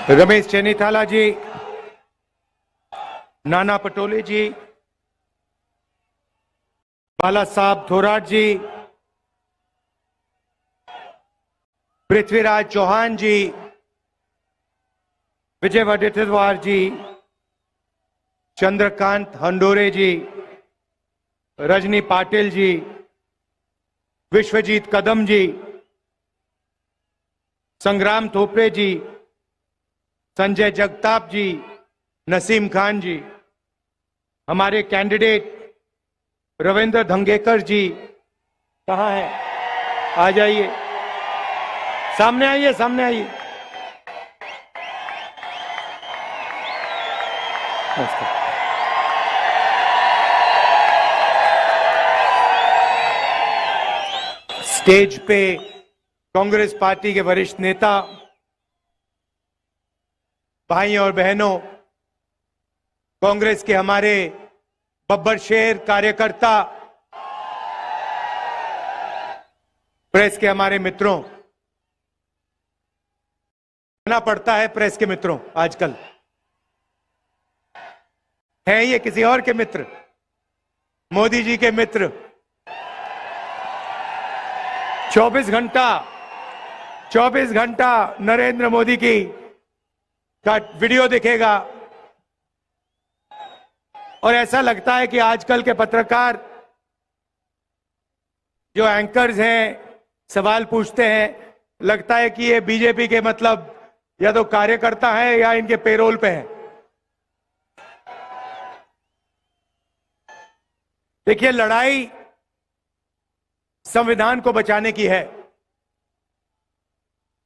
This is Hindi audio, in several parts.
रमेश चेनीथाला जी, नाना पटोले जी, बाला साहब थोराट जी, पृथ्वीराज चौहान जी, विजय वडेट्टीवार जी, चंद्रकांत हंडोरे जी, रजनी पाटिल जी, विश्वजीत कदम जी, संग्राम थोपरे जी, संजय जगताप जी, नसीम खान जी, हमारे कैंडिडेट रविंद्र धंगेकर जी कहाँ हैं? आ जाइए, सामने आइए, सामने आइए। स्टेज पे कांग्रेस पार्टी के वरिष्ठ नेता, भाई और बहनों, कांग्रेस के हमारे बब्बर शेर कार्यकर्ता, प्रेस के हमारे मित्रों, कहना पड़ता है प्रेस के मित्रों, आजकल हैं ये किसी और के मित्र, मोदी जी के मित्र। 24 घंटा नरेंद्र मोदी की का वीडियो दिखेगा और ऐसा लगता है कि आजकल के पत्रकार जो एंकर्स हैं, सवाल पूछते हैं, लगता है कि ये बीजेपी के मतलब या तो कार्यकर्ता हैं या इनके पेरोल पे हैं। देखिए, लड़ाई संविधान को बचाने की है।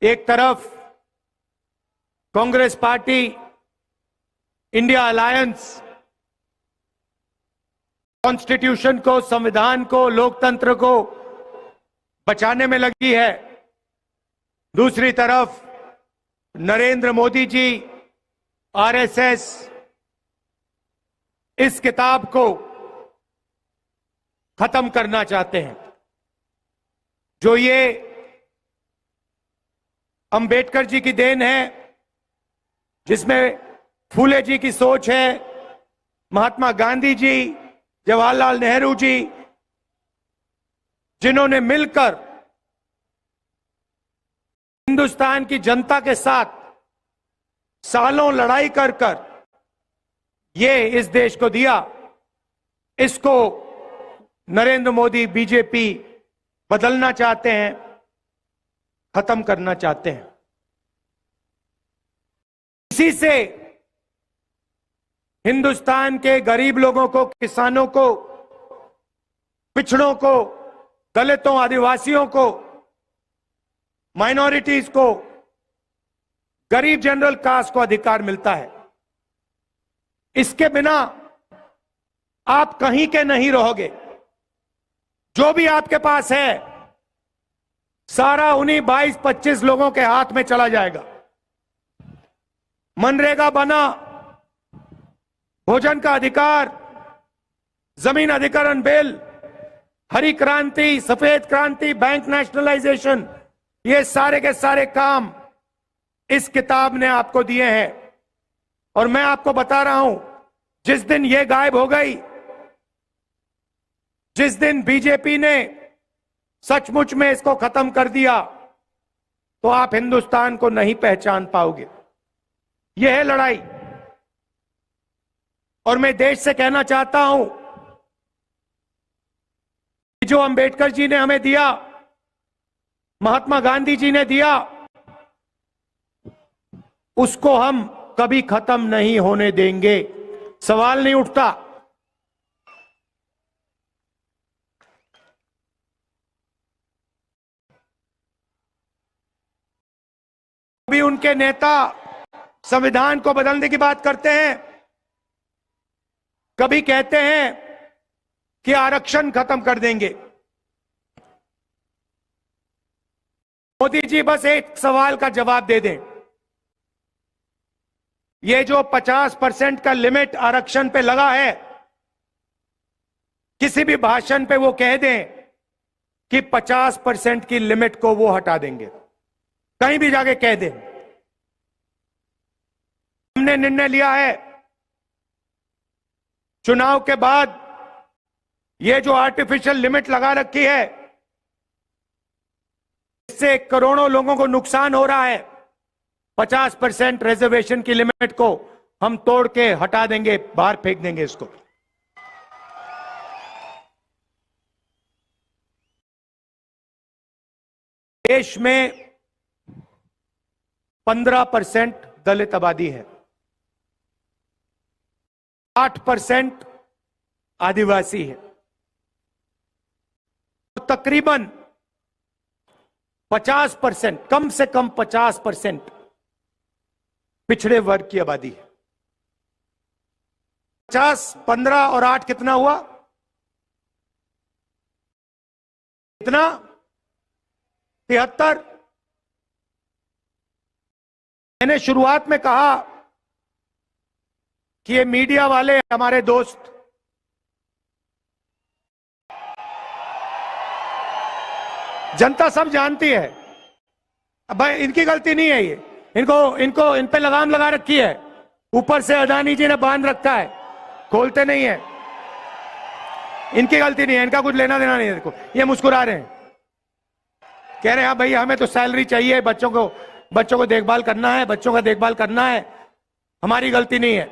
एक तरफ Congress party, India alliance constitution को, संविधान को, लोकतंत्र को बचाने में लगी है। दूसरी तरफ नरेंद्र मोदी जी, आरएसएस इस किताब को खत्म करना चाहते हैं। जो ये अंबेडकर जी की देन है, जिसमें फूले जी की सोच है, महात्मा गांधी जी, जवाहरलाल नेहरू जी, जिन्होंने मिलकर हिंदुस्तान की जनता के साथ सालों लड़ाई कर ये इस देश को दिया, इसको नरेंद्र मोदी, बीजेपी बदलना चाहते हैं, खत्म करना चाहते हैं। इसी से हिंदुस्तान के गरीब लोगों को, किसानों को, पिछड़ों को, दलितों, आदिवासियों को, माइनॉरिटीज को, गरीब जनरल कास्ट को अधिकार मिलता है। इसके बिना आप कहीं के नहीं रहोगे। जो भी आपके पास है सारा उन्हीं 22-25 लोगों के हाथ में चला जाएगा। मनरेगा बना, भोजन का अधिकार, जमीन अधिग्रहण बिल, हरी क्रांति, सफेद क्रांति, बैंक नेशनलाइजेशन, ये सारे के सारे काम इस किताब ने आपको दिए हैं। और मैं आपको बता रहा हूं, जिस दिन ये गायब हो गई, जिस दिन बीजेपी ने सचमुच में इसको खत्म कर दिया, तो आप हिंदुस्तान को नहीं पहचान पाओगे। यह है लड़ाई। और मैं देश से कहना चाहता हूं कि जो अंबेडकर जी ने हमें दिया, महात्मा गांधी जी ने दिया, उसको हम कभी खत्म नहीं होने देंगे। सवाल नहीं उठता। भी उनके नेता संविधान को बदलने की बात करते हैं, कभी कहते हैं कि आरक्षण खत्म कर देंगे। मोदी जी बस एक सवाल का जवाब दे दें। ये जो 50% का लिमिट आरक्षण पे लगा है, किसी भी भाषण पे वो कह दें कि 50% की लिमिट को वो हटा देंगे, कहीं भी जाके कह दें। हमने निर्णय लिया है चुनाव के बाद ये जो आर्टिफिशियल लिमिट लगा रखी है, इससे करोड़ों लोगों को नुकसान हो रहा है। 50% रिजर्वेशन की लिमिट को हम तोड़ के हटा देंगे, बाहर फेंक देंगे इसको। देश में 15% दलित आबादी है, 8% आदिवासी है, और तकरीबन 50%, कम से कम 50% पिछड़े वर्ग की आबादी है। 50, 15 और 8 कितना हुआ? कितना? 73। मैंने शुरुआत में कहा कि ये मीडिया वाले हमारे दोस्त जनता सब जानती है। अब भाई इनकी गलती नहीं है, ये इन पे लगाम लगा रखी है, ऊपर से अदानी जी ने बांध रखा है, खोलते नहीं है। इनकी गलती नहीं है, इनका कुछ लेना देना नहीं है। देखो ये मुस्कुरा रहे हैं, कह रहे हैं हाँ भैया हमें तो सैलरी चाहिए, बच्चों को देखभाल करना है, बच्चों का देखभाल करना है, हमारी गलती नहीं है।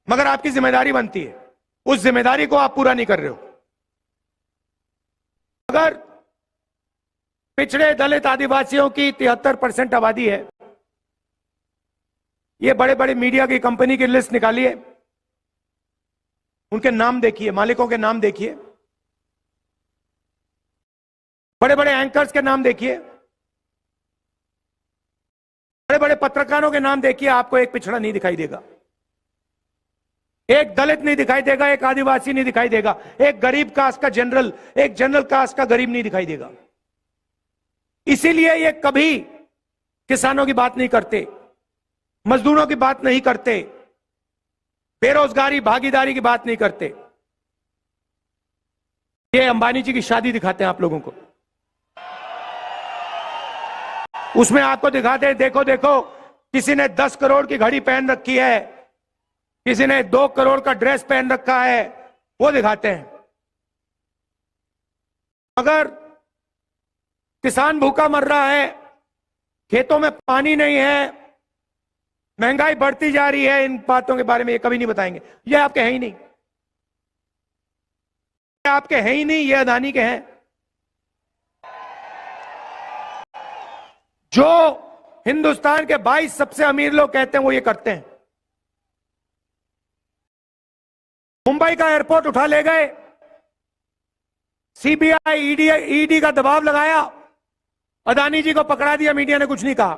मगर आपकी जिम्मेदारी बनती है, उस जिम्मेदारी को आप पूरा नहीं कर रहे हो। अगर पिछड़े दलित आदिवासियों की 73% आबादी है, ये बड़े बड़े मीडिया की कंपनी की लिस्ट निकालिए, उनके नाम देखिए, मालिकों के नाम देखिए, बड़े बड़े एंकर्स के नाम देखिए, बड़े बड़े पत्रकारों के नाम देखिए, आपको एक पिछड़ा नहीं दिखाई देगा, एक दलित नहीं दिखाई देगा, एक आदिवासी नहीं दिखाई देगा, एक गरीब कास्ट का जनरल, एक जनरल कास्ट का गरीब नहीं दिखाई देगा। इसीलिए ये कभी किसानों की बात नहीं करते, मजदूरों की बात नहीं करते, बेरोजगारी भागीदारी की बात नहीं करते। ये अंबानी जी की शादी दिखाते हैं आप लोगों को, उसमें आपको दिखाते हैं देखो देखो किसी ने 10 करोड़ की घड़ी पहन रखी है, किसी ने 2 करोड़ का ड्रेस पहन रखा है, वो दिखाते हैं। अगर किसान भूखा मर रहा है, खेतों में पानी नहीं है, महंगाई बढ़ती जा रही है, इन बातों के बारे में ये कभी नहीं बताएंगे। ये आपके हैं ही नहीं, ये आपके हैं ही नहीं, ये अदानी के हैं। जो हिंदुस्तान के 22 सबसे अमीर लोग कहते हैं वो ये करते हैं। मुंबई का एयरपोर्ट उठा ले गए, सीबीआई ईडी का दबाव लगाया, अदानी जी को पकड़ा दिया, मीडिया ने कुछ नहीं कहा।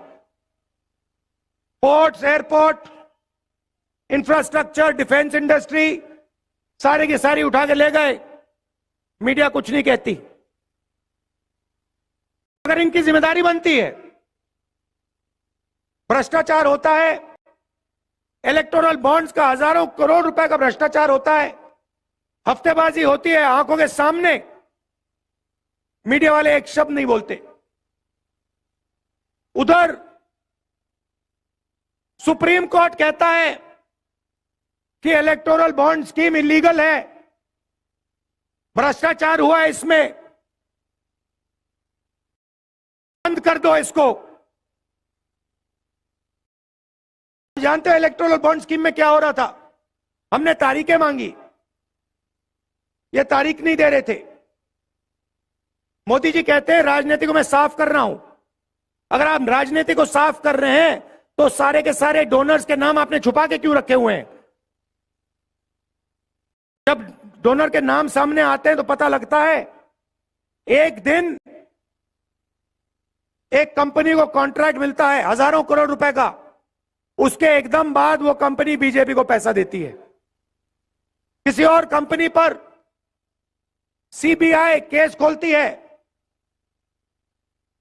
Ports, airport, infrastructure, defence industry सारे की सारी उठा के ले गए, मीडिया कुछ नहीं कहती। अगर इनकी जिम्मेदारी बनती है, भ्रष्टाचार होता है, इलेक्टोरल बॉन्ड्स का हजारों करोड़ रुपए का भ्रष्टाचार होता है, हफ्तेबाजी होती है आंखों के सामने, मीडिया वाले एक शब्द नहीं बोलते। उधर सुप्रीम कोर्ट कहता है कि इलेक्टोरल बॉन्ड स्कीम इलीगल है, भ्रष्टाचार हुआ है इसमें, बंद कर दो इसको। जानते हो इलेक्टोरल बॉन्ड स्कीम में क्या हो रहा था? हमने तारीखें मांगी, ये तारीख नहीं दे रहे थे। मोदी जी कहते हैं राजनीति को मैं साफ कर रहा हूं। अगर आप राजनीति को साफ कर रहे हैं तो सारे के सारे डोनर्स के नाम आपने छुपा के क्यों रखे हुए हैं? जब डोनर के नाम सामने आते हैं तो पता लगता है। एक दिन एक कंपनी को कॉन्ट्रैक्ट मिलता है हजारों करोड़ रुपए का, उसके एकदम बाद वो कंपनी बीजेपी को पैसा देती है। किसी और कंपनी पर सीबीआई केस खोलती है,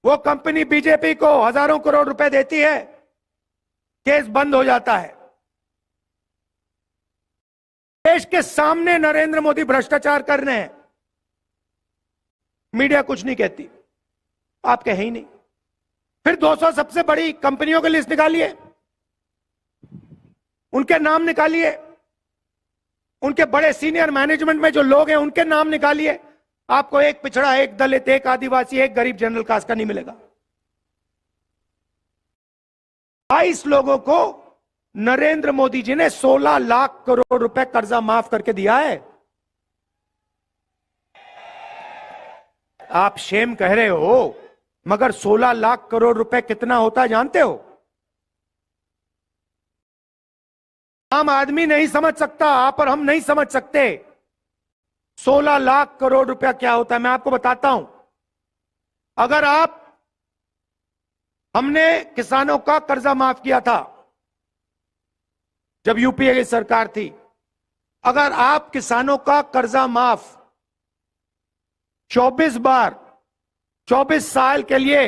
वो कंपनी बीजेपी को हजारों करोड़ रुपए देती है, केस बंद हो जाता है। देश के सामने नरेंद्र मोदी भ्रष्टाचार कर रहे हैं, मीडिया कुछ नहीं कहती, आप कहे ही नहीं। फिर 200 सबसे बड़ी कंपनियों की लिस्ट निकालिए, उनके नाम निकालिए, उनके बड़े सीनियर मैनेजमेंट में जो लोग हैं उनके नाम निकालिए। आपको एक पिछड़ा, एक दलित, एक आदिवासी, एक गरीब जनरल कास्ट का नहीं मिलेगा। 22 लोगों को नरेंद्र मोदी जी ने 16 लाख करोड़ रुपए कर्जा माफ करके दिया है। आप शेम कह रहे हो, मगर 16 लाख करोड़ रुपए कितना होता है जानते हो? आम आदमी नहीं समझ सकता, आप और हम नहीं समझ सकते 16 लाख करोड़ रुपया क्या होता है। मैं आपको बताता हूं। अगर हमने किसानों का कर्जा माफ किया था जब यूपीए की सरकार थी, अगर आप किसानों का कर्जा माफ 24 बार 24 साल के लिए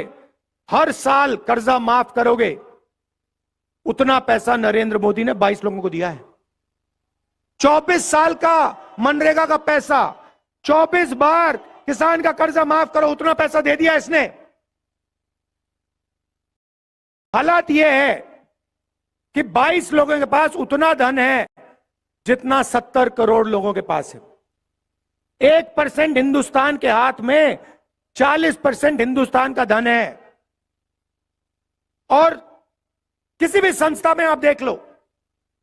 हर साल कर्जा माफ करोगे, उतना पैसा नरेंद्र मोदी ने 22 लोगों को दिया है। 24 साल का मनरेगा का पैसा, 24 बार किसान का कर्जा माफ करो, उतना पैसा दे दिया इसने। हालात यह है कि 22 लोगों के पास उतना धन है जितना 70 करोड़ लोगों के पास है। 1% हिंदुस्तान के हाथ में 40% हिंदुस्तान का धन है। और किसी भी संस्था में आप देख लो,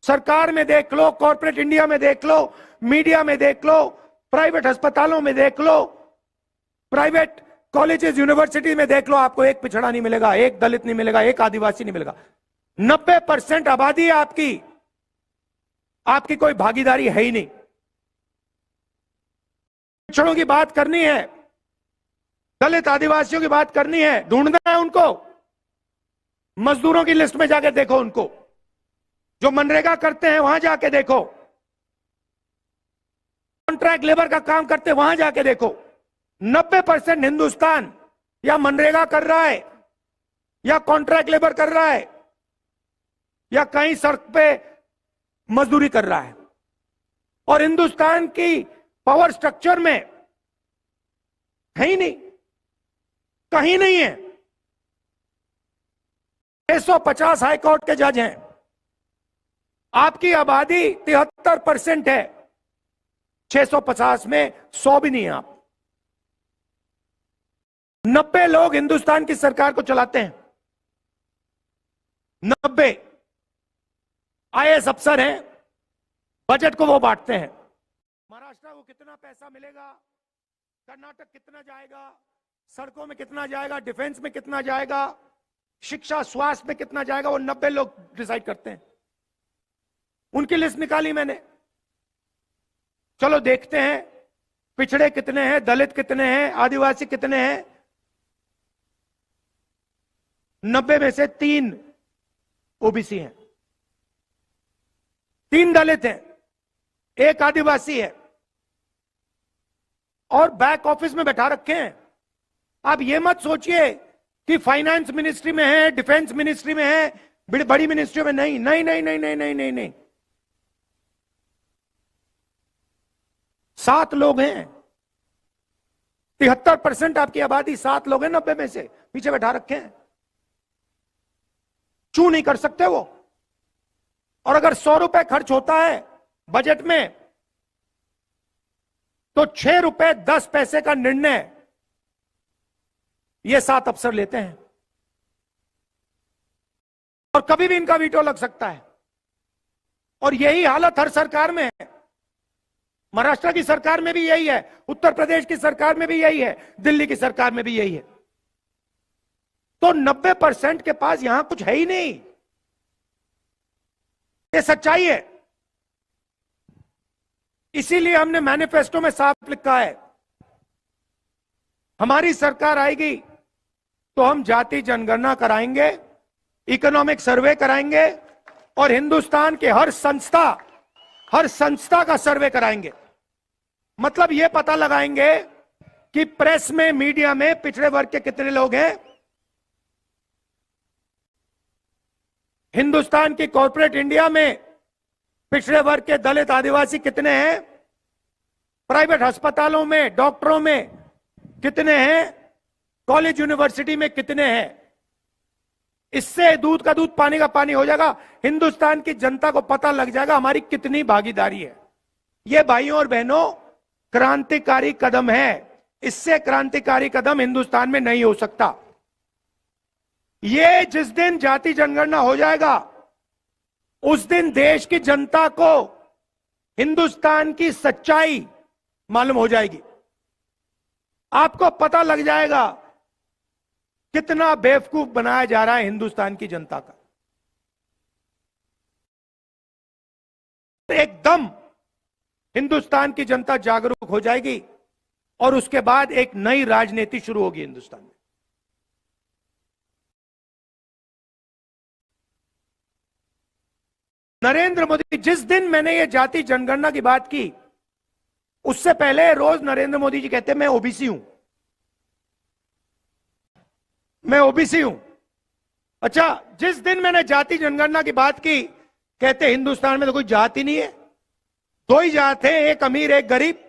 सरकार में देख लो, कॉर्पोरेट इंडिया में देख लो, मीडिया में देख लो, प्राइवेट अस्पतालों में देख लो, प्राइवेट कॉलेजेस यूनिवर्सिटी में देख लो, आपको एक पिछड़ा नहीं मिलेगा, एक दलित नहीं मिलेगा, एक आदिवासी नहीं मिलेगा। 90% आबादी है आपकी कोई भागीदारी है ही नहीं। पिछड़ों की बात करनी है, दलित आदिवासियों की बात करनी है, ढूंढना है उनको। मजदूरों की लिस्ट में जाके देखो उनको, जो मनरेगा करते हैं वहां जाके देखो, कॉन्ट्रैक्ट लेबर का काम करते हैं वहां जाके देखो। 90% हिंदुस्तान या मनरेगा कर रहा है, या कॉन्ट्रैक्ट लेबर कर रहा है, या कहीं सड़क पे मजदूरी कर रहा है। और हिंदुस्तान की पावर स्ट्रक्चर में है ही नहीं, कहीं नहीं है। 650 हाईकोर्ट के जज हैं, आपकी आबादी 73% है, 650 में 100 भी नहीं है आप। 90 लोग हिंदुस्तान की सरकार को चलाते हैं, 90 आईएएस अफसर हैं, बजट को वो बांटते हैं। महाराष्ट्र को कितना पैसा मिलेगा, कर्नाटक कितना जाएगा, सड़कों में कितना जाएगा, डिफेंस में कितना जाएगा, शिक्षा स्वास्थ्य में कितना जाएगा, वो 90 लोग डिसाइड करते हैं। उनकी लिस्ट निकाली मैंने। चलो देखते हैं पिछड़े कितने हैं, दलित कितने हैं, आदिवासी कितने हैं। 90 में से 3 ओबीसी हैं, 3 दलित हैं, 1 आदिवासी है, और बैक ऑफिस में बैठा रखे हैं। आप ये मत सोचिए कि फाइनेंस मिनिस्ट्री में है, डिफेंस मिनिस्ट्री में है, बड़ी मिनिस्ट्रियों में नहीं, नहीं नहीं नहीं नहीं नहीं नहीं नहीं। 7 लोग हैं, 73% आपकी आबादी, 7 लोग हैं 90 में से, पीछे बैठा रखे हैं। चू नहीं कर सकते वो। और अगर 100 रुपए खर्च होता है बजट में, तो 6 रुपए 10 पैसे का निर्णय ये 7 अफसर लेते हैं, और कभी भी इनका वीटो लग सकता है। और यही हालत हर सरकार में है। महाराष्ट्र की सरकार में भी यही है, उत्तर प्रदेश की सरकार में भी यही है, दिल्ली की सरकार में भी यही है। तो 90% के पास यहां कुछ है ही नहीं, ये सच्चाई है। इसीलिए हमने मैनिफेस्टो में साफ लिखा है, हमारी सरकार आएगी तो हम जाति जनगणना कराएंगे, इकोनॉमिक सर्वे कराएंगे, और हिंदुस्तान के हर संस्था का सर्वे कराएंगे। मतलब यह पता लगाएंगे कि प्रेस में, मीडिया में पिछड़े वर्ग के कितने लोग हैं, हिंदुस्तान की कॉर्पोरेट इंडिया में पिछड़े वर्ग के दलित आदिवासी कितने हैं, प्राइवेट अस्पतालों में, डॉक्टरों में कितने हैं, कॉलेज यूनिवर्सिटी में कितने हैं। इससे दूध का दूध पानी का पानी हो जाएगा। हिंदुस्तान की जनता को पता लग जाएगा हमारी कितनी भागीदारी है। ये भाइयों और बहनों क्रांतिकारी कदम है। इससे क्रांतिकारी कदम हिंदुस्तान में नहीं हो सकता। ये जिस दिन जाति जनगणना हो जाएगा उस दिन देश की जनता को हिंदुस्तान की सच्चाई मालूम हो जाएगी। आपको पता लग जाएगा कितना बेवकूफ बनाया जा रहा है हिंदुस्तान की जनता का। एकदम हिंदुस्तान की जनता जागरूक हो जाएगी और उसके बाद एक नई राजनीति शुरू होगी हिंदुस्तान में। नरेंद्र मोदी, जिस दिन मैंने ये जाति जनगणना की बात की उससे पहले रोज नरेंद्र मोदी जी कहते मैं ओबीसी हूं, मैं ओबीसी हूं। अच्छा, जिस दिन मैंने जाति जनगणना की बात की कहते हिंदुस्तान में तो कोई जाति नहीं है, दो ही जात है, एक अमीर एक गरीब।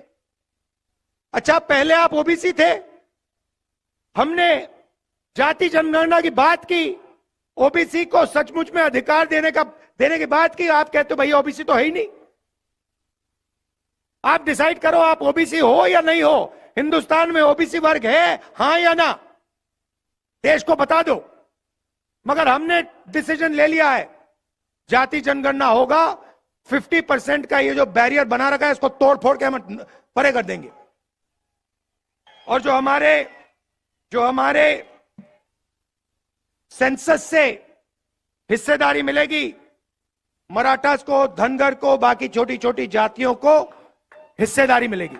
अच्छा, पहले आप ओबीसी थे, हमने जाति जनगणना की बात की, ओबीसी को सचमुच में अधिकार देने की बात की, आप कहते हो भैया ओबीसी तो है ही नहीं। आप डिसाइड करो आप ओबीसी हो या नहीं हो। हिंदुस्तान में ओबीसी वर्ग है, हां या ना, देश को बता दो। मगर हमने डिसीजन ले लिया है जाति जनगणना होगा। 50% का ये जो बैरियर बना रखा है इसको तोड़ फोड़ के हम परे कर देंगे। और जो हमारे सेंसस से हिस्सेदारी मिलेगी, मराठास को, धनगर को, बाकी छोटी छोटी जातियों को हिस्सेदारी मिलेगी।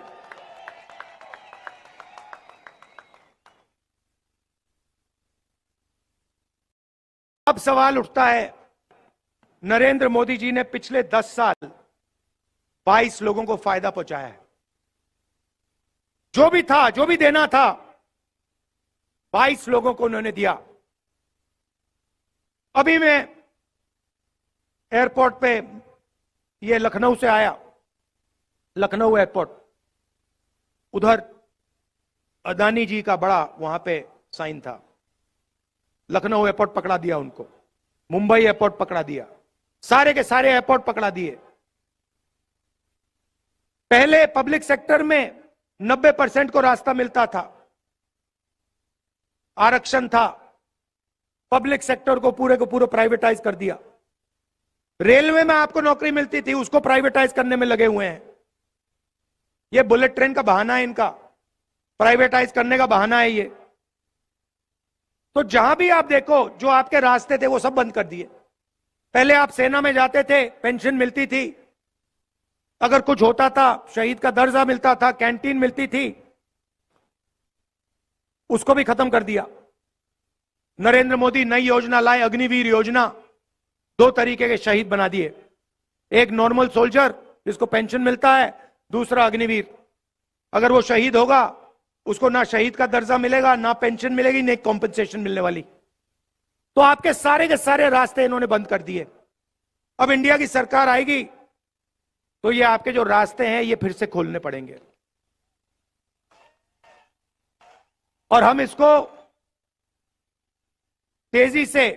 अब सवाल उठता है, नरेंद्र मोदी जी ने पिछले 10 साल 22 लोगों को फायदा पहुंचाया है। जो भी था, जो भी देना था, 22 लोगों को उन्होंने दिया। अभी मैं एयरपोर्ट पे, ये लखनऊ से आया, लखनऊ एयरपोर्ट, उधर अदानी जी का बड़ा वहां पे साइन था। लखनऊ एयरपोर्ट पकड़ा दिया उनको, मुंबई एयरपोर्ट पकड़ा दिया, सारे के सारे एयरपोर्ट पकड़ा दिए। पहले पब्लिक सेक्टर में 90% को रास्ता मिलता था, आरक्षण था, पब्लिक सेक्टर को पूरे प्राइवेटाइज कर दिया। रेलवे में आपको नौकरी मिलती थी, उसको प्राइवेटाइज करने में लगे हुए हैं। ये बुलेट ट्रेन का बहाना है इनका, प्राइवेटाइज करने का बहाना है ये। तो जहां भी आप देखो, जो आपके रास्ते थे वो सब बंद कर दिए। पहले आप सेना में जाते थे, पेंशन मिलती थी, अगर कुछ होता था शहीद का दर्जा मिलता था, कैंटीन मिलती थी, उसको भी खत्म कर दिया। नरेंद्र मोदी नई योजना लाए, अग्निवीर योजना। 2 तरीके के शहीद बना दिए, एक नॉर्मल सोल्जर जिसको पेंशन मिलता है, दूसरा अग्निवीर। अगर वो शहीद होगा उसको ना शहीद का दर्जा मिलेगा, ना पेंशन मिलेगी, ना कॉम्पेंसेशन मिलने वाली। तो आपके सारे के सारे रास्ते इन्होंने बंद कर दिए। अब इंडिया की सरकार आएगी तो ये आपके जो रास्ते हैं ये फिर से खोलने पड़ेंगे। और हम इसको तेजी से,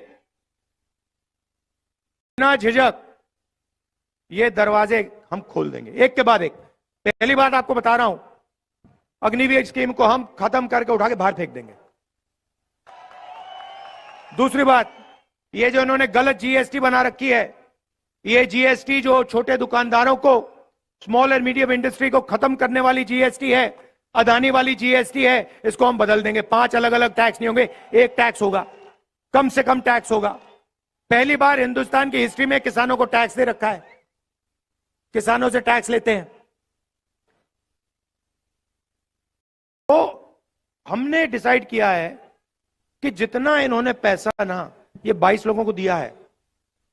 बिना झिझक, ये दरवाजे हम खोल देंगे एक के बाद एक। पहली बात आपको बता रहा हूं, अग्निवीर स्कीम को हम खत्म करके उठा के बाहर फेंक देंगे। दूसरी बात, ये जो इन्होंने गलत जीएसटी बना रखी है, ये जीएसटी जो छोटे दुकानदारों को, स्मॉल एंड मीडियम इंडस्ट्री को खत्म करने वाली जीएसटी है, अदानी वाली जीएसटी है, इसको हम बदल देंगे। 5 अलग अलग टैक्स नहीं होंगे, एक टैक्स होगा, कम से कम टैक्स होगा। पहली बार हिंदुस्तान की हिस्ट्री में किसानों को टैक्स दे रखा है, किसानों से टैक्स लेते हैं। तो हमने डिसाइड किया है कि जितना इन्होंने पैसा ना ये 22 लोगों को दिया है,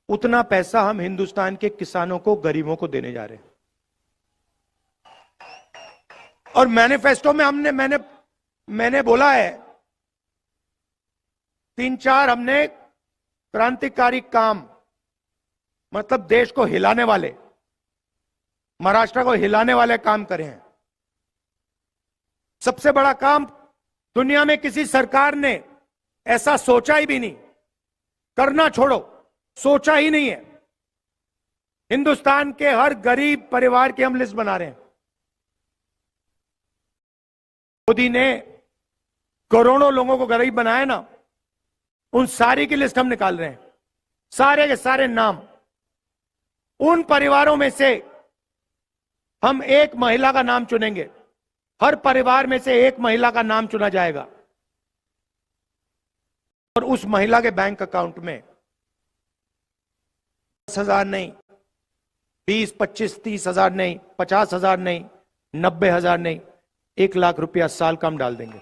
उतना पैसा हम हिंदुस्तान के किसानों को, गरीबों को देने जा रहे हैं। और मैनिफेस्टो में मैंने बोला है 3-4 हमने क्रांतिकारी काम, मतलब देश को हिलाने वाले, महाराष्ट्र को हिलाने वाले काम करे हैं। सबसे बड़ा काम, दुनिया में किसी सरकार ने ऐसा सोचा ही भी नहीं, करना छोड़ो, सोचा ही नहीं है। हिंदुस्तान के हर गरीब परिवार की हम लिस्ट बना रहे हैं। मोदी ने करोड़ों लोगों को गरीब बनाया ना, उन सारी की लिस्ट हम निकाल रहे हैं, सारे के सारे नाम। उन परिवारों में से हम एक महिला का नाम चुनेंगे, हर परिवार में से एक महिला का नाम चुना जाएगा और उस महिला के बैंक अकाउंट में 10,000 नहीं, 20, 25, 30,000 नहीं, 50,000 नहीं, 90,000 नहीं, 1 लाख रुपया साल का हम डाल देंगे।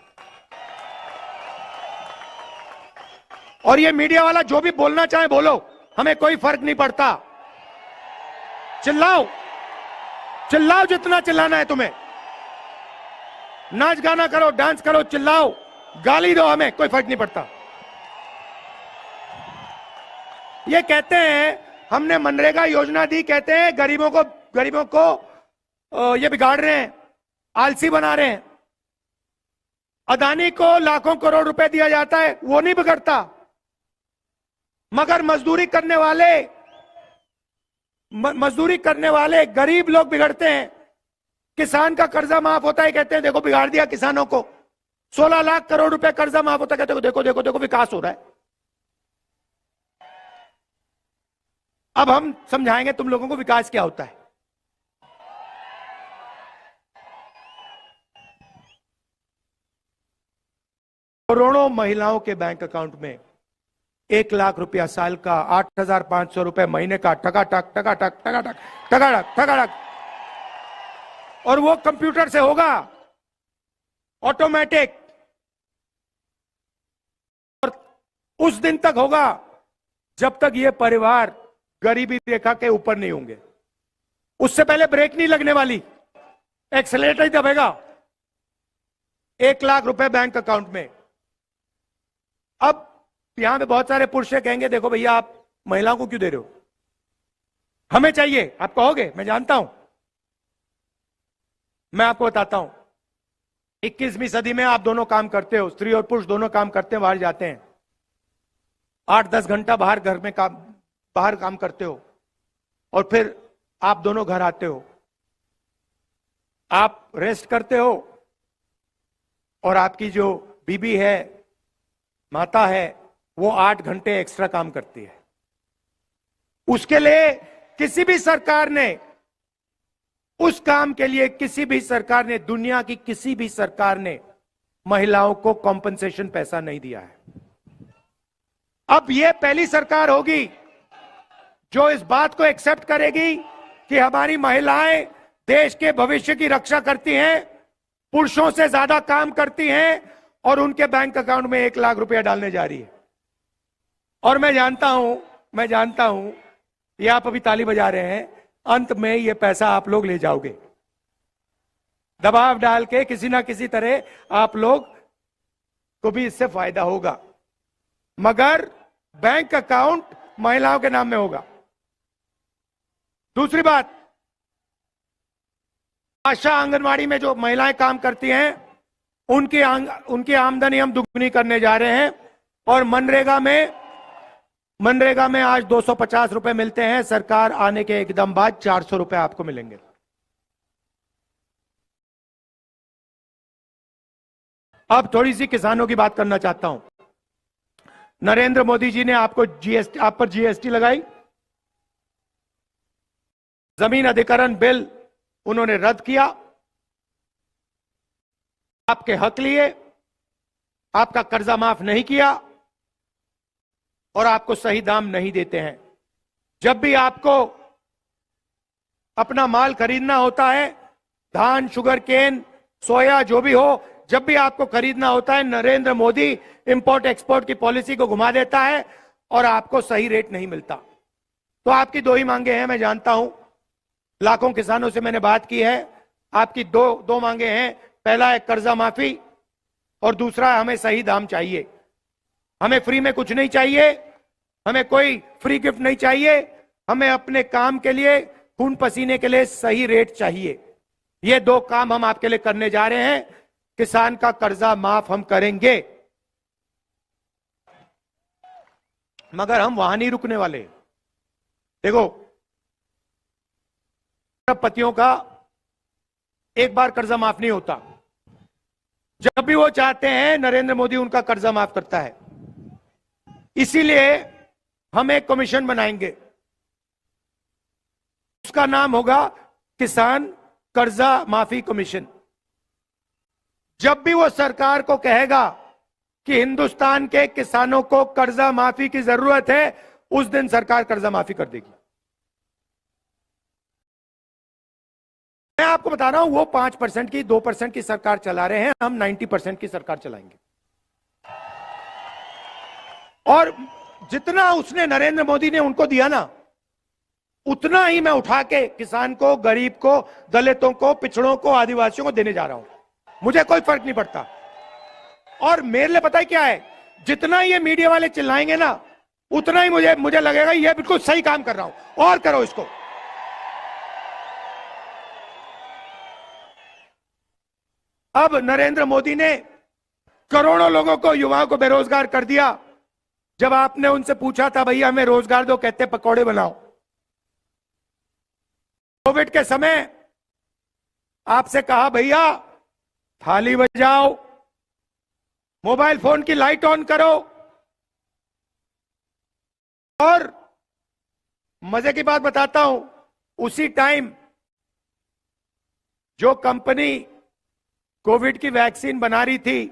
और ये मीडिया वाला जो भी बोलना चाहे बोलो, हमें कोई फर्क नहीं पड़ता। चिल्लाओ, चिल्लाओ जितना चिल्लाना है तुम्हें, नाच गाना करो, डांस करो, चिल्लाओ, गाली दो, हमें कोई फर्क नहीं पड़ता। ये कहते हैं हमने मनरेगा योजना दी, कहते हैं गरीबों को ये बिगाड़ रहे हैं, आलसी बना रहे हैं। अदानी को लाखों करोड़ रुपए दिया जाता है, वो नहीं बिगड़ता, मगर मजदूरी करने वाले गरीब लोग बिगड़ते हैं। किसान का कर्जा माफ होता है, कहते हैं देखो बिगाड़ दिया किसानों को। 16 लाख करोड़ रुपए कर्जा माफ होता है, कहते हैं देखो देखो देखो विकास हो रहा है। अब हम समझाएंगे तुम लोगों को विकास क्या होता है। करोड़ों महिलाओं के बैंक अकाउंट में 1 लाख रुपया साल का, 8,500 रुपए महीने का, टकाटक टकाटक टकाटक टकाटक टकाटक। और वो कंप्यूटर से होगा, ऑटोमेटिक, और उस दिन तक होगा जब तक ये परिवार गरीबी रेखा के ऊपर नहीं होंगे। उससे पहले ब्रेक नहीं लगने वाली, एक्सेलेरेटर ही दबेगा। 1 लाख रुपए बैंक अकाउंट में। अब यहां पे बहुत सारे पुरुष कहेंगे देखो भैया आप महिलाओं को क्यों दे रहे हो, हमें चाहिए। आप कहोगे, मैं जानता हूं, मैं आपको बताता हूं। 21वीं सदी में आप दोनों काम करते हो, स्त्री और पुरुष दोनों काम करते हैं, बाहर जाते हैं, 8-10 घंटा बाहर घर में बाहर काम करते हो, और फिर आप दोनों घर आते हो, आप रेस्ट करते हो, और आपकी जो बीबी है, माता है, वो 8 घंटे एक्स्ट्रा काम करती है। उसके लिए किसी भी सरकार ने, उस काम के लिए किसी भी सरकार ने, दुनिया की किसी भी सरकार ने महिलाओं को कॉम्पनसेशन पैसा नहीं दिया है। अब यह पहली सरकार होगी जो इस बात को एक्सेप्ट करेगी कि हमारी महिलाएं देश के भविष्य की रक्षा करती हैं, पुरुषों से ज्यादा काम करती हैं, और उनके बैंक अकाउंट में 1 लाख रुपया डालने जा रही है। और मैं जानता हूं, ये आप अभी ताली बजा रहे हैं, अंत में ये पैसा आप लोग ले जाओगे, दबाव डाल के किसी ना किसी तरह आप लोग को भी इससे फायदा होगा, मगर बैंक अकाउंट महिलाओं के नाम में होगा। दूसरी बात, आशा आंगनवाड़ी में जो महिलाएं काम करती हैं, उनकी आमदनी हम दुगनी करने जा रहे हैं। और मनरेगा में आज 250 रुपए मिलते हैं, सरकार आने के एकदम बाद 400 रुपए आपको मिलेंगे। अब थोड़ी सी किसानों की बात करना चाहता हूं। नरेंद्र मोदी जी ने आप पर जीएसटी लगाई, जमीन अधिग्रहण बिल उन्होंने रद्द किया, आपके हक लिए, आपका कर्जा माफ नहीं किया, और आपको सही दाम नहीं देते हैं। जब भी आपको अपना माल खरीदना होता है, धान, शुगर केन, सोया, जो भी हो, जब भी आपको खरीदना होता है, नरेंद्र मोदी इंपोर्ट एक्सपोर्ट की पॉलिसी को घुमा देता है और आपको सही रेट नहीं मिलता। तो आपकी 2 ही मांगे हैं, मैं जानता हूं, लाखों किसानों से मैंने बात की है। आपकी दो मांगे हैं, पहला है कर्जा माफी, और दूसरा है हमें सही दाम चाहिए। हमें फ्री में कुछ नहीं चाहिए, हमें कोई फ्री गिफ्ट नहीं चाहिए, हमें अपने काम के लिए, खून पसीने के लिए सही रेट चाहिए। ये 2 काम हम आपके लिए करने जा रहे हैं। किसान का कर्जा माफ हम करेंगे। मगर हम वहां नहीं रुकने वाले। देखो, पतियों का एक बार कर्जा माफ नहीं होता। जब भी वो चाहते हैं नरेंद्र मोदी उनका कर्जा माफ करता है। इसीलिए हम एक कमीशन बनाएंगे, उसका नाम होगा किसान कर्जा माफी कमीशन। जब भी वो सरकार को कहेगा कि हिंदुस्तान के किसानों को कर्जा माफी की जरूरत है, उस दिन सरकार कर्जा माफी कर देगी। मैं आपको बता रहा हूं, वो 5% की 2% की सरकार चला रहे हैं, हम 90% की सरकार चलाएंगे। और जितना उसने नरेंद्र मोदी ने उनको दिया ना, उतना ही मैं उठा के किसान को, गरीब को, दलितों को, पिछड़ों को, आदिवासियों को देने जा रहा हूं। मुझे कोई फर्क नहीं पड़ता। और मेरे लिए पता है क्या है, जितना ये मीडिया वाले चिल्लाएंगे ना, उतना ही मुझे लगेगा ये बिल्कुल सही काम कर रहा हूं, और करो इसको। अब नरेंद्र मोदी ने करोड़ों लोगों को, युवाओं को बेरोजगार कर दिया। जब आपने उनसे पूछा था भैया हमें रोजगार दो, कहते पकौड़े बनाओ। कोविड के समय आपसे कहा भैया थाली बजाओ, मोबाइल फोन की लाइट ऑन करो। और मजे की बात बताता हूं, उसी टाइम जो कंपनी कोविड की वैक्सीन बना रही थी,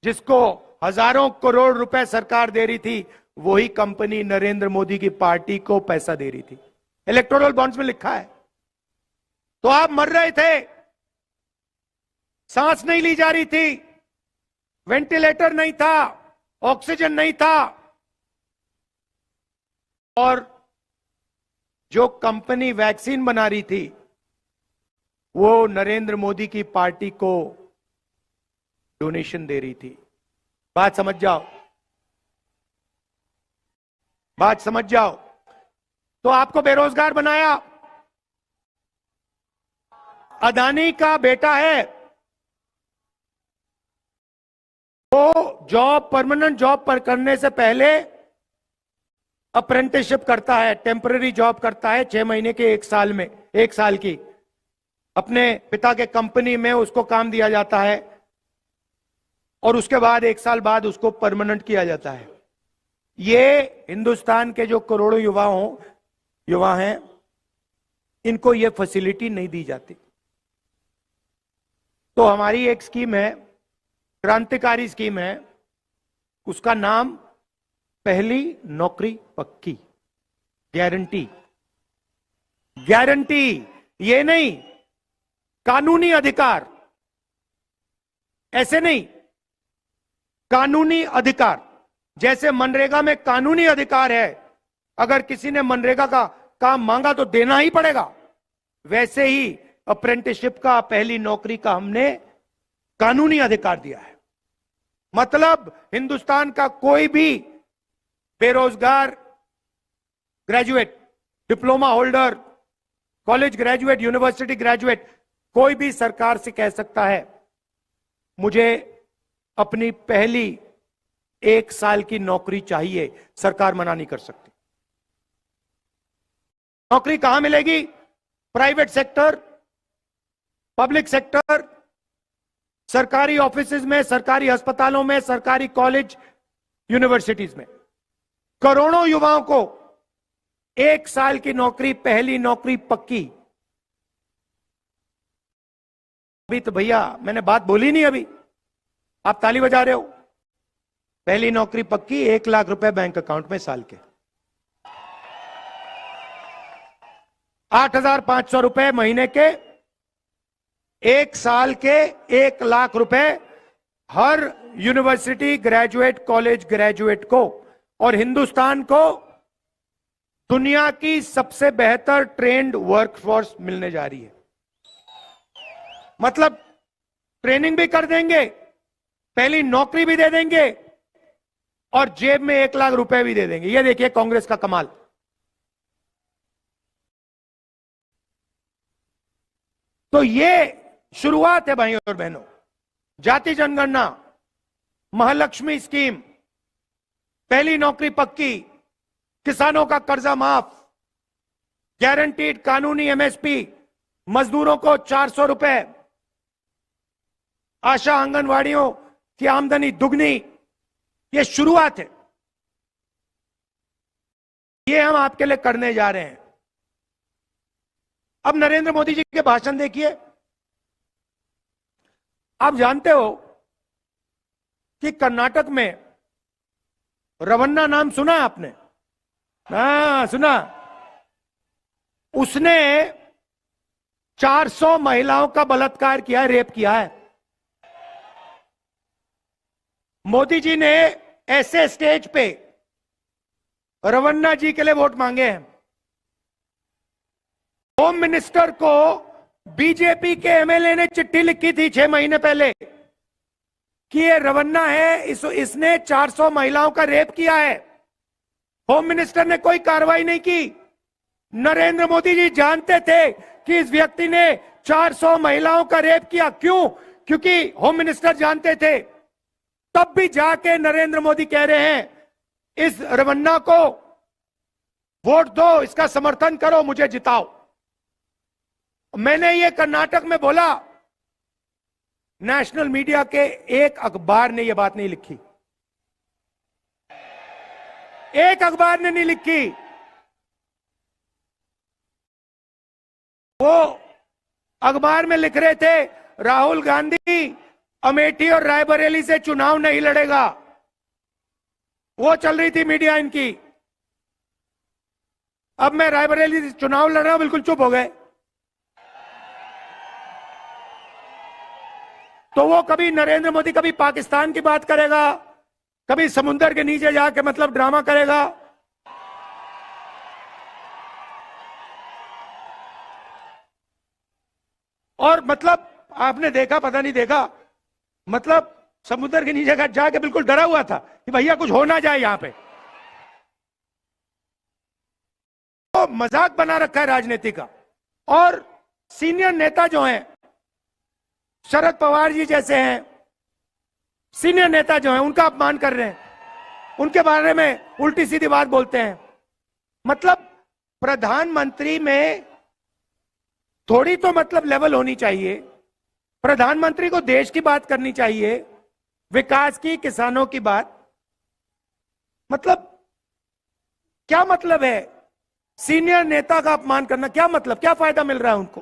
जिसको हजारों करोड़ रुपए सरकार दे रही थी, वही कंपनी नरेंद्र मोदी की पार्टी को पैसा दे रही थी। इलेक्टोरल बॉन्ड्स में लिखा है। तो आप मर रहे थे, सांस नहीं ली जा रही थी, वेंटिलेटर नहीं था, ऑक्सीजन नहीं था, और जो कंपनी वैक्सीन बना रही थी वो नरेंद्र मोदी की पार्टी को डोनेशन दे रही थी। बात समझ जाओ, बात समझ जाओ। तो आपको बेरोजगार बनाया। अदानी का बेटा है, वो जॉब, परमानेंट जॉब पर करने से पहले अप्रेंटिसशिप करता है, टेम्पररी जॉब करता है 6 महीने के, 1 साल में, 1 साल की। अपने पिता के कंपनी में उसको काम दिया जाता है और उसके बाद 1 साल बाद उसको परमानेंट किया जाता है। ये हिंदुस्तान के जो करोड़ों युवा हैं, इनको ये फैसिलिटी नहीं दी जाती। तो हमारी एक स्कीम है, क्रांतिकारी स्कीम है, उसका नाम पहली नौकरी पक्की, गारंटी। गारंटी ये नहीं, कानूनी अधिकार, ऐसे नहीं, कानूनी अधिकार। जैसे मनरेगा में कानूनी अधिकार है, अगर किसी ने मनरेगा का काम मांगा तो देना ही पड़ेगा, वैसे ही अप्रेंटिसशिप का, पहली नौकरी का हमने कानूनी अधिकार दिया है। मतलब हिंदुस्तान का कोई भी बेरोजगार graduate, diploma holder, college graduate, university graduate, कोई भी सरकार से कह सकता है मुझे अपनी पहली 1 साल की नौकरी चाहिए, सरकार मना नहीं कर सकती। नौकरी कहां मिलेगी? प्राइवेट सेक्टर, पब्लिक सेक्टर, सरकारी ऑफिसेज में, सरकारी अस्पतालों में, सरकारी कॉलेज, यूनिवर्सिटीज में। करोड़ों युवाओं को 1 साल की नौकरी, पहली नौकरी पक्की। अभी तो भैया मैंने बात बोली नहीं, अभी आप ताली बजा रहे हो। पहली नौकरी पक्की, 1 लाख रुपए बैंक अकाउंट में साल के, 8,500 रुपए महीने के, 1 साल के 1 लाख रुपए हर यूनिवर्सिटी ग्रेजुएट, कॉलेज ग्रेजुएट को। और हिंदुस्तान को दुनिया की सबसे बेहतर ट्रेंड वर्कफोर्स मिलने जा रही है। मतलब ट्रेनिंग भी कर देंगे, पहली नौकरी भी दे देंगे, और जेब में 1 लाख रुपए भी दे देंगे। ये देखिए कांग्रेस का कमाल। तो ये शुरुआत है भाइयों और बहनों। जाति जनगणना, महालक्ष्मी स्कीम, पहली नौकरी पक्की, किसानों का कर्जा माफ, गारंटीड कानूनी एमएसपी, मजदूरों को 400 रुपए, आशा आंगनवाड़ियों की आमदनी दुगनी। ये शुरुआत है, ये हम आपके लिए करने जा रहे हैं। अब नरेंद्र मोदी जी के भाषण देखिए। आप जानते हो कि कर्नाटक में रवन्ना नाम सुना है आपने? हाँ, सुना। उसने 400 महिलाओं का बलात्कार किया है, रेप किया है। मोदी जी ने ऐसे स्टेज पे रवन्ना जी के लिए वोट मांगे हैं। होम मिनिस्टर को बीजेपी के एमएलए ने चिट्ठी लिखी थी 6 महीने पहले कि ये रवन्ना है, इसने 400 महिलाओं का रेप किया है। होम मिनिस्टर ने कोई कार्रवाई नहीं की। नरेंद्र मोदी जी जानते थे कि इस व्यक्ति ने 400 महिलाओं का रेप किया। क्यों? क्योंकि होम मिनिस्टर जानते थे। तब भी जाके नरेंद्र मोदी कह रहे हैं इस रवन्ना को वोट दो, इसका समर्थन करो, मुझे जिताओ। मैंने ये कर्नाटक में बोला, नेशनल मीडिया के एक अखबार ने यह बात नहीं लिखी, एक अखबार ने नहीं लिखी। वो अखबार में लिख रहे थे राहुल गांधी अमेठी और रायबरेली से चुनाव नहीं लड़ेगा। वो चल रही थी मीडिया इनकी। अब मैं रायबरेली से चुनाव लड़ रहा हूं, बिल्कुल चुप हो गए। तो वो कभी नरेंद्र मोदी कभी पाकिस्तान की बात करेगा, कभी समुद्र के नीचे जाके मतलब ड्रामा करेगा। और मतलब आपने देखा, पता नहीं देखा, मतलब समुद्र के नीचे जाके बिल्कुल डरा हुआ था कि भैया कुछ हो ना जाए यहां पे। तो मजाक बना रखा है राजनीति का। और सीनियर नेता जो हैं, शरद पवार जी जैसे हैं सीनियर नेता जो हैं, उनका अपमान कर रहे हैं, उनके बारे में उल्टी सीधी बात बोलते हैं। मतलब प्रधानमंत्री में थोड़ी तो मतलब लेवल होनी चाहिए। प्रधानमंत्री को देश की बात करनी चाहिए, विकास की, किसानों की बात। मतलब क्या मतलब है सीनियर नेता का अपमान करना? क्या मतलब, क्या फायदा मिल रहा है उनको?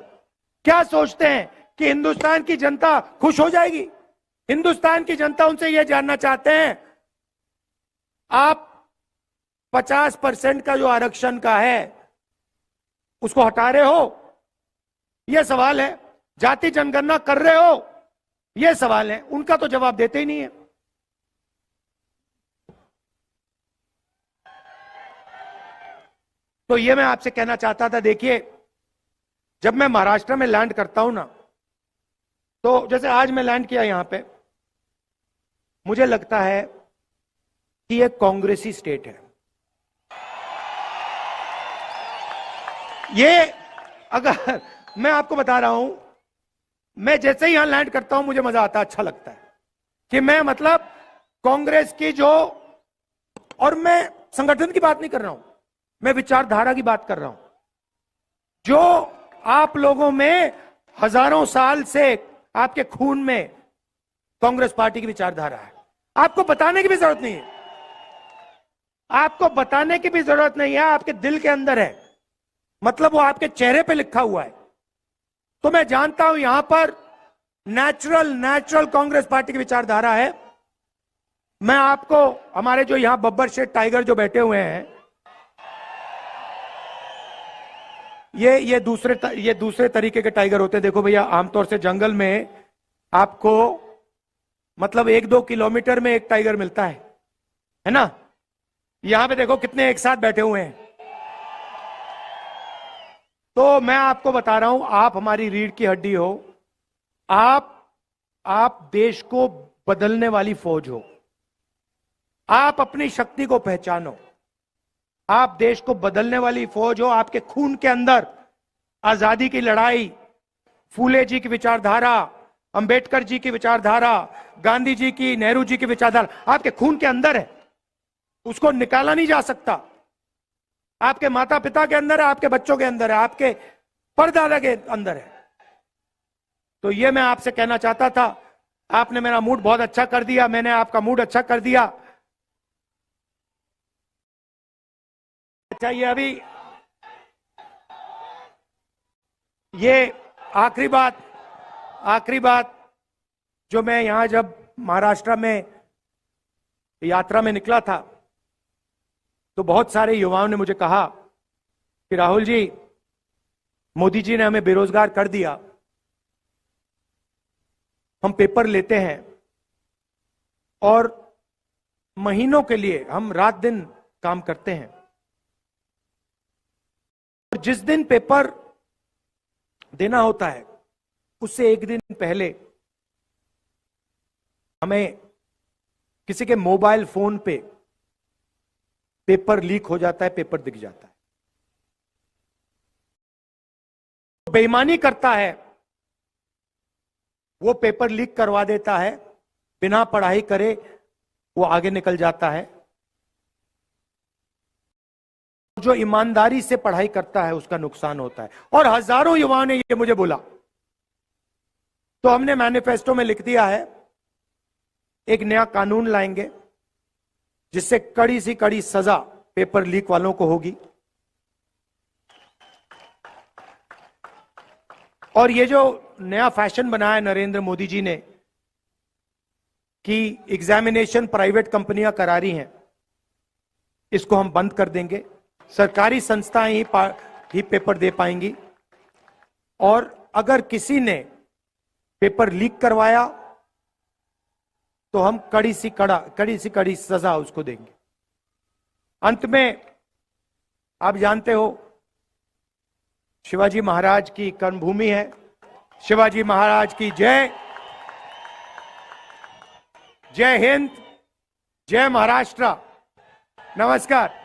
क्या सोचते हैं कि हिंदुस्तान की जनता खुश हो जाएगी? हिंदुस्तान की जनता उनसे यह जानना चाहते हैं, आप 50% का जो आरक्षण का है उसको हटा रहे हो, यह सवाल है। जाति जनगणना कर रहे हो, यह सवाल है। उनका तो जवाब देते ही नहीं है। तो यह मैं आपसे कहना चाहता था। देखिए, जब मैं महाराष्ट्र में लैंड करता हूं ना, तो जैसे आज मैं लैंड किया यहां पे, मुझे लगता है कि यह कांग्रेसी स्टेट है। ये अगर मैं आपको बता रहा हूं, मैं जैसे ही यहां लैंड करता हूं मुझे मजा आता है, अच्छा लगता है कि मैं मतलब कांग्रेस की जो, और मैं संगठन की बात नहीं कर रहा हूं, मैं विचारधारा की बात कर रहा हूं, जो आप लोगों में हजारों साल से आपके खून में कांग्रेस पार्टी की विचारधारा है। आपको बताने की भी जरूरत नहीं है, आपको बताने की भी जरूरत नहीं है, आपके दिल के अंदर है। मतलब वो आपके चेहरे पे लिखा हुआ है। तो मैं जानता हूं यहां पर नेचुरल कांग्रेस पार्टी की विचारधारा है। मैं आपको, हमारे जो यहां बब्बर शेठ टाइगर जो बैठे हुए हैं, ये दूसरे तरीके के टाइगर होते हैं। देखो भैया, आमतौर से जंगल में आपको मतलब 1-2 किलोमीटर में एक टाइगर मिलता है ना? यहां पे देखो कितने एक साथ बैठे हुए हैं। तो मैं आपको बता रहा हूं, आप हमारी रीढ़ की हड्डी हो, आप देश को बदलने वाली फौज हो। आप अपनी शक्ति को पहचानो, आप देश को बदलने वाली फौज हो। आपके खून के अंदर आजादी की लड़ाई, फूले जी की विचारधारा, अंबेडकर जी की विचारधारा, गांधी जी की, नेहरू जी की विचारधारा आपके खून के अंदर है। उसको निकाला नहीं जा सकता। आपके माता पिता के अंदर है, आपके बच्चों के अंदर है, आपके परदादा के अंदर है। तो ये मैं आपसे कहना चाहता था। आपने मेरा मूड बहुत अच्छा कर दिया, मैंने आपका मूड अच्छा कर दिया। अच्छा, ये अभी ये आखिरी बात जो मैं यहां जब महाराष्ट्र में यात्रा में निकला था तो बहुत सारे युवाओं ने मुझे कहा कि राहुल जी, मोदी जी ने हमें बेरोजगार कर दिया। हम पेपर लेते हैं और महीनों के लिए हम रात दिन काम करते हैं, और जिस दिन पेपर देना होता है उससे एक दिन पहले हमें किसी के मोबाइल फोन पे पेपर लीक हो जाता है, पेपर दिख जाता है। बेईमानी करता है, वो पेपर लीक करवा देता है, बिना पढ़ाई करे वो आगे निकल जाता है। जो ईमानदारी से पढ़ाई करता है उसका नुकसान होता है। और हजारों युवाओं ने ये मुझे बोला, तो हमने मैनिफेस्टो में लिख दिया है एक नया कानून लाएंगे जिससे कड़ी सी कड़ी सजा पेपर लीक वालों को होगी। और ये जो नया फैशन बनाया नरेंद्र मोदी जी ने कि एग्जामिनेशन प्राइवेट कंपनियां करा रही हैं, इसको हम बंद कर देंगे। सरकारी संस्थाएं ही पेपर दे पाएंगी, और अगर किसी ने पेपर लीक करवाया तो हम कड़ी सी कड़ी सजा उसको देंगे। अंत में आप जानते हो शिवाजी महाराज की कर्मभूमि है। शिवाजी महाराज की जय। जय हिंद, जय महाराष्ट्र। नमस्कार।